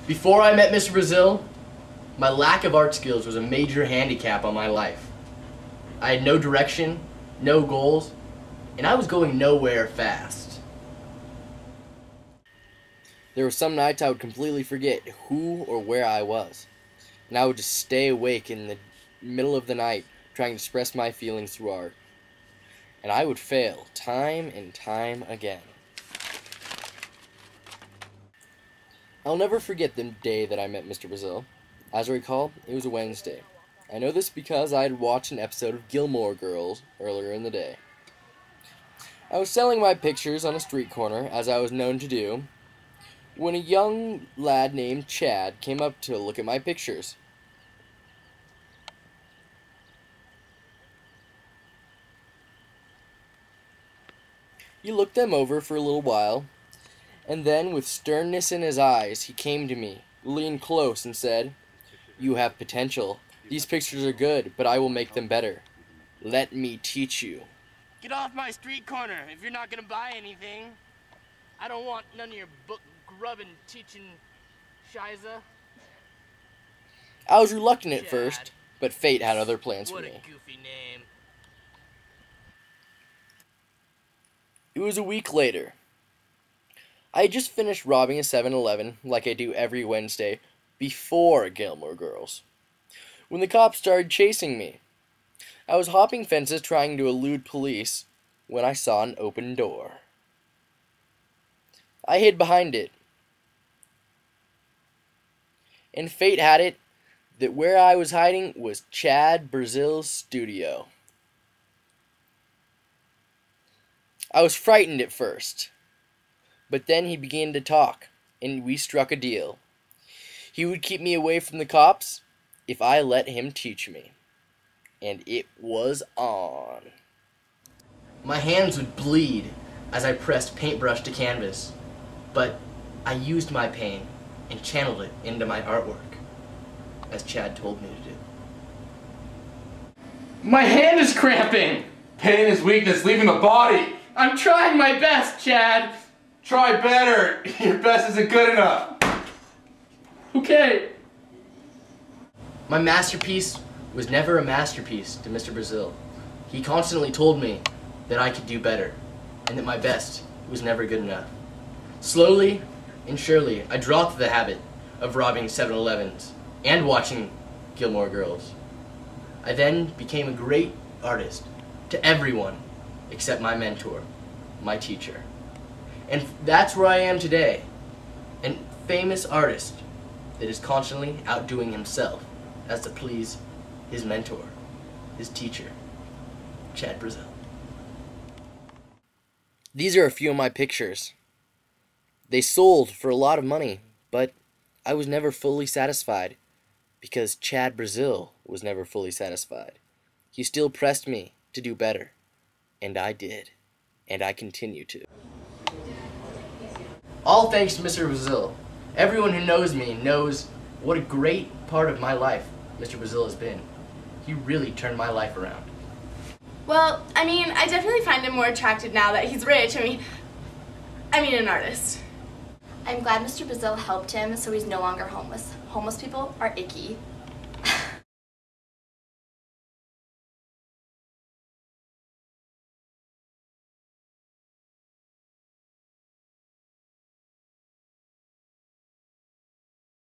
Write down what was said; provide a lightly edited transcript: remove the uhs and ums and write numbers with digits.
Before I met Mr. Brazil, my lack of art skills was a major handicap on my life. I had no direction, no goals, and I was going nowhere fast. There were some nights I would completely forget who or where I was, and I would just stay awake in the middle of the night trying to express my feelings through art. And I would fail time and time again. I'll never forget the day that I met Mr. Brazil. As I recall, it was a Wednesday. I know this because I had watched an episode of Gilmore Girls earlier in the day. I was selling my pictures on a street corner, as I was known to do, when a young lad named Chad came up to look at my pictures. He looked them over for a little while, and then, with sternness in his eyes, he came to me, leaned close, and said, "You have potential. These pictures are good, but I will make them better. Let me teach you." Get off my street corner if you're not gonna buy anything. I don't want none of your book grubbing teaching shiza. I was reluctant at first, but fate had other plans for me. What a goofy name. It was a week later. I had just finished robbing a 7-Eleven, like I do every Wednesday, before Gilmore Girls, when the cops started chasing me. I was hopping fences trying to elude police when I saw an open door. I hid behind it, and fate had it that where I was hiding was Chad Brazil's studio. I was frightened at first, but then he began to talk, and we struck a deal. He would keep me away from the cops if I let him teach me. And it was on. My hands would bleed as I pressed paintbrush to canvas, but I used my pain and channeled it into my artwork, as Chad told me to do. My hand is cramping! Pain is weakness leaving the body. I'm trying my best, Chad! Try better. Your best isn't good enough. Okay. My masterpiece was never a masterpiece to Mr. Brazil. He constantly told me that I could do better, and that my best was never good enough. Slowly and surely, I dropped the habit of robbing 7-Elevens and watching Gilmore Girls. I then became a great artist to everyone except my mentor, my teacher. And that's where I am today, a famous artist that is constantly outdoing himself as to please his mentor, his teacher, Chad Brazil. These are a few of my pictures. They sold for a lot of money, but I was never fully satisfied because Chad Brazil was never fully satisfied. He still pressed me to do better, and I did, and I continue to. All thanks to Mr. Brazil. Everyone who knows me knows what a great part of my life Mr. Brazil has been. He really turned my life around. Well, I mean, I definitely find him more attractive now that he's rich. I mean an artist. I'm glad Mr. Brazil helped him so he's no longer homeless. Homeless people are icky.